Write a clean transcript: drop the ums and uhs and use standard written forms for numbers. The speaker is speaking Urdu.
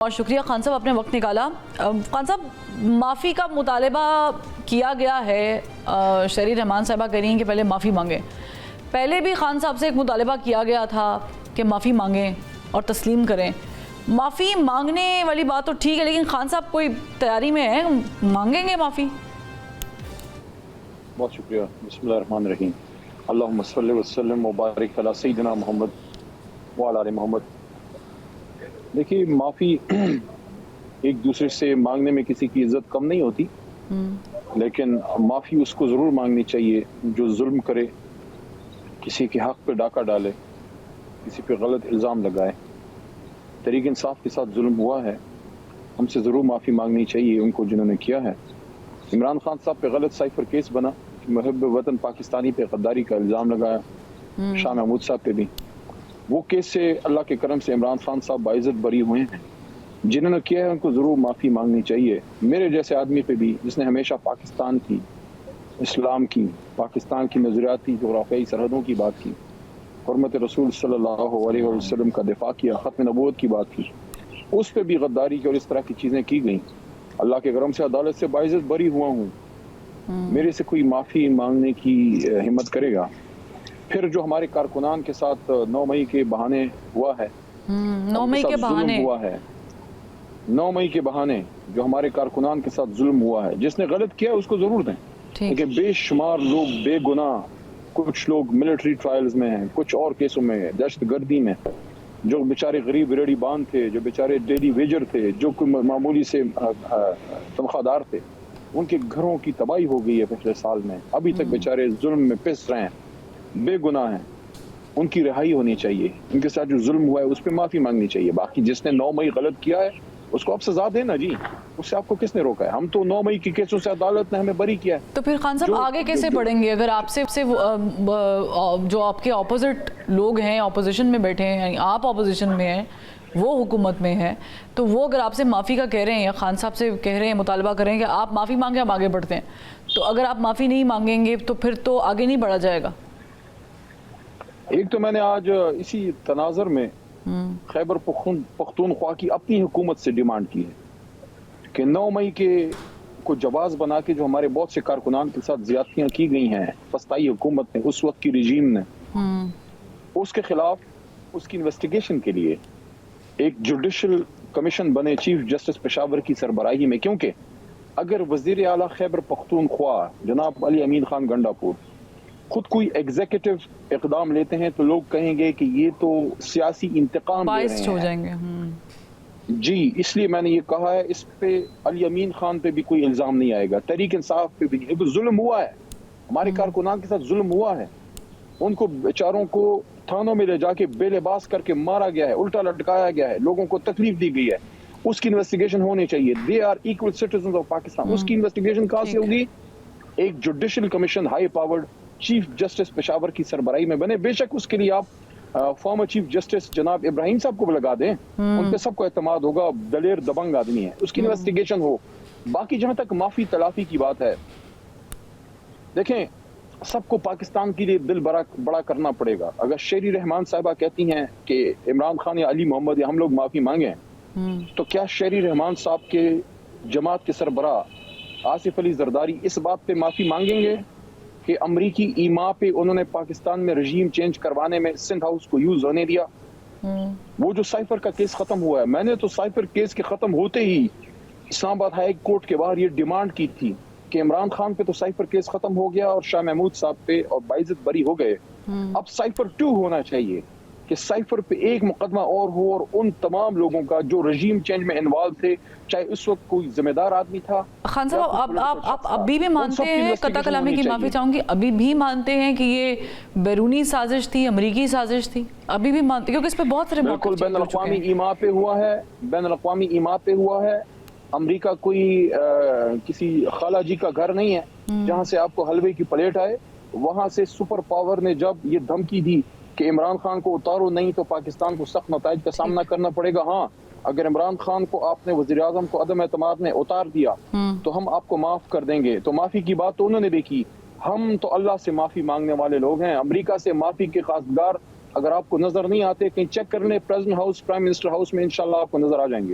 اور شکریہ خان صاحب، اپنے وقت نکالا۔ خان صاحب، معافی کا مطالبہ کیا گیا ہے، شہری رحمان صاحبہ کہہ رہی ہیں کہ پہلے معافی مانگیں۔ پہلے بھی خان صاحب سے ایک مطالبہ کیا گیا تھا کہ معافی مانگیں اور تسلیم کریں۔ معافی مانگنے والی بات تو ٹھیک ہے، لیکن خان صاحب کوئی تیاری میں ہے، مانگیں گے معافی؟ بہت شکریہ۔ بسم اللہ الرحمن الرحیم۔ اللہم صلی وسلم وبارک علی سیدنا محمد وعلی آل محمد۔ دیکھیے، معافی ایک دوسرے سے مانگنے میں کسی کی عزت کم نہیں ہوتی، لیکن معافی اس کو ضرور مانگنی چاہیے جو ظلم کرے، کسی کے حق پہ ڈاکہ ڈالے، کسی پہ غلط الزام لگائے۔ تحریک انصاف کے ساتھ ظلم ہوا ہے، ہم سے ضرور معافی مانگنی چاہیے ان کو جنہوں نے کیا ہے۔ عمران خان صاحب پہ غلط سائفر کیس بنا، محب وطن پاکستانی پہ غداری کا الزام لگایا، شاہ محمود صاحب پہ بھی۔ وہ کیس سے اللہ کے کرم سے عمران خان صاحب باعزت بری ہوئے ہیں۔ جنہوں نے کیا ہے ان کو ضرور معافی مانگنی چاہیے۔ میرے جیسے آدمی پہ بھی، جس نے ہمیشہ پاکستان کی، اسلام کی، پاکستان کی نظریاتی جغرافیائی سرحدوں کی بات کی، حرمت رسول صلی اللہ علیہ وسلم کا دفاع کیا، ختم نبوت کی بات کی، اس پہ بھی غداری کی اور اس طرح کی چیزیں کی گئیں۔ اللہ کے کرم سے عدالت سے باعزت بری ہوا ہوں۔ میرے سے کوئی معافی مانگنے کی ہمت کرے گا؟ پھر جو ہمارے کارکنان کے ساتھ 9 مئی کے بہانے ہوا ہے، 9 مئی کے بہانے ہوا ہے، 9 مئی کے بہانے جو ہمارے کارکنان کے ساتھ ظلم ہوا ہے، جس نے غلط کیا اس کو ضرور دیں، لیکن بے شمار لوگ بے گناہ، کچھ لوگ ملٹری ٹرائلز میں ہیں، کچھ اور کیسوں میں، دہشت گردی میں، جو بیچارے غریب ریڑھی باندھ تھے، جو بیچارے ڈیلی ویجر تھے، جو کوئی معمولی سے تنخواہ دار تھے، ان کے گھروں کی تباہی ہو گئی ہے پچھلے سال میں، ابھی تک بیچارے ظلم میں پس رہے ہیں، بے گناہ ہیں، ان کی رہائی ہونی چاہیے۔ ان کے ساتھ جو ظلم ہوا ہے اس پہ معافی مانگنی چاہیے۔ باقی جس نے 9 مئی غلط کیا ہے اس کو آپ سزا دیں نا جی، اس سے آپ کو کس نے روکا ہے؟ ہم تو 9 مئی کی کیسوں سے عدالت نے ہمیں بری کیا ہے۔ تو پھر خان صاحب آگے کیسے بڑھیں گے؟ اگر آپ سے جو آپ کے اپوزٹ لوگ ہیں، اپوزیشن میں بیٹھے ہیں، یعنی آپ اپوزیشن میں ہیں، وہ حکومت میں ہے، تو وہ اگر آپ سے معافی کا کہہ رہے ہیں یا خان صاحب سے کہہ رہے ہیں، مطالبہ کر رہے ہیں کہ آپ معافی مانگیں، ہم آگے بڑھتے ہیں، تو اگر آپ معافی نہیں مانگیں گے تو پھر تو آگے نہیں بڑھا جائے گا۔ ایک تو میں نے آج اسی تناظر میں خیبر پختونخوا کی اپنی حکومت سے ڈیمانڈ کی ہے کہ 9 مئی کے کو جواز بنا کے جو ہمارے بہت سے کارکنان کے ساتھ زیادتیاں کی گئی ہیں فسطائی حکومت نے، اس وقت کی رجیم نے، اس کے خلاف اس کی انویسٹیگیشن کے لیے ایک جوڈیشل کمیشن بنے چیف جسٹس پشاور کی سربراہی میں، کیونکہ اگر وزیر اعلیٰ خیبر پختونخوا جناب علی امین خان گنڈاپور خود کوئی ایگزیکٹو اقدام لیتے ہیں تو لوگ کہیں گے کہ یہ تو سیاسی انتقام لے رہے ہیں، ہو جائیں گے۔ جی، اس لیے میں نے یہ کہا ہے، اس پہ علی امین خان پہ بھی کوئی الزام نہیں آئے گا، تحریک انصاف پہ بھی نہیں۔ ظلم ہوا ہے، ہمارے کارکنان کے ساتھ ظلم ہوا ہے، ان کو بیچاروں کو تھانوں میں لے جا کے بے لباس کر کے مارا گیا ہے، الٹا لٹکایا گیا ہے، لوگوں کو تکلیف دی گئی ہے، اس کی انویسٹیگیشن ہونی چاہیے۔ They are equal citizens of Pakistan. اس کی انویسٹیگیشن کہاں سے ہوگی؟ ایک judicial commission high powered chief justice Peshawar کی سربراہی میں بنے۔ بے شک اس کے لیے آپ فارمر چیف جسٹس جناب ابراہیم صاحب کو لگا دیں، ان پہ سب کو اعتماد ہوگا، دلیر دبنگ آدمی ہے، اس کی انویسٹیگیشن ہو۔ باقی جہاں تک معافی تلافی کی بات ہے، دیکھیں سب کو پاکستان کے لیے دل بڑا کرنا پڑے گا۔ اگر شہری رحمان صاحبہ کہتی ہیں کہ عمران خان یا علی محمد یا ہم لوگ معافی مانگیں، تو کیا شہری رحمان صاحب کے جماعت کے سربراہ آصف علی زرداری اس بات پہ معافی مانگیں گے کہ امریکی ایما پہ انہوں نے پاکستان میں رژیم چینج کروانے میں سندھ ہاؤس کو یوز ہونے دیا؟ وہ جو سائفر کا کیس ختم ہوا ہے، میں نے تو سائفر کیس کے ختم ہوتے ہی اسلام آباد ہائی کورٹ کے باہر یہ ڈیمانڈ کی تھی کہ عمران خان پہ تو سائفر کیس ختم ہو گیا اور شاہ محمود صاحب پہ اور باعزت بری ہو گئے، اب سائفر 2 ہونا چاہیے کہ سائفر پہ ایک مقدمہ اور ہو، اور ان تمام لوگوں کا جو رژیم چینج میں انوالو تھے، چاہے اس وقت کوئی ذمہ دار آدمی تھا۔ خان صاحب، آپ ابھی بھی مانتے ہیں، قطع کلامی کی معافی چاہوں گی، ابھی بھی مانتے ہیں کہ یہ بیرونی سازش تھی، امریکی سازش تھی؟ ابھی بھی مانتے؟ کیونکہ اس پہ بہت سارے بالکل بین الاقوامی ایما پہ ہوا ہے، بین الاقوامی ایما پہ ہوا ہے۔ امریکہ کوئی کسی خالہ جی کا گھر نہیں ہے جہاں سے آپ کو حلوے کی پلیٹ آئے۔ وہاں سے سپر پاور نے جب یہ دھمکی دی کہ عمران خان کو اتارو نہیں تو پاکستان کو سخت نتائج کا سامنا کرنا پڑے گا، ہاں اگر عمران خان کو آپ نے وزیر اعظم کو عدم اعتماد میں اتار دیا تو ہم آپ کو معاف کر دیں گے، تو معافی کی بات تو انہوں نے بھی کی۔ ہم تو اللہ سے معافی مانگنے والے لوگ ہیں، امریکہ سے معافی کے خواستگار اگر آپ کو نظر نہیں آتے کہیں چیک کر لیں، president house, prime minister house میں انشاءاللہ آپ کو نظر آ جائیں گے۔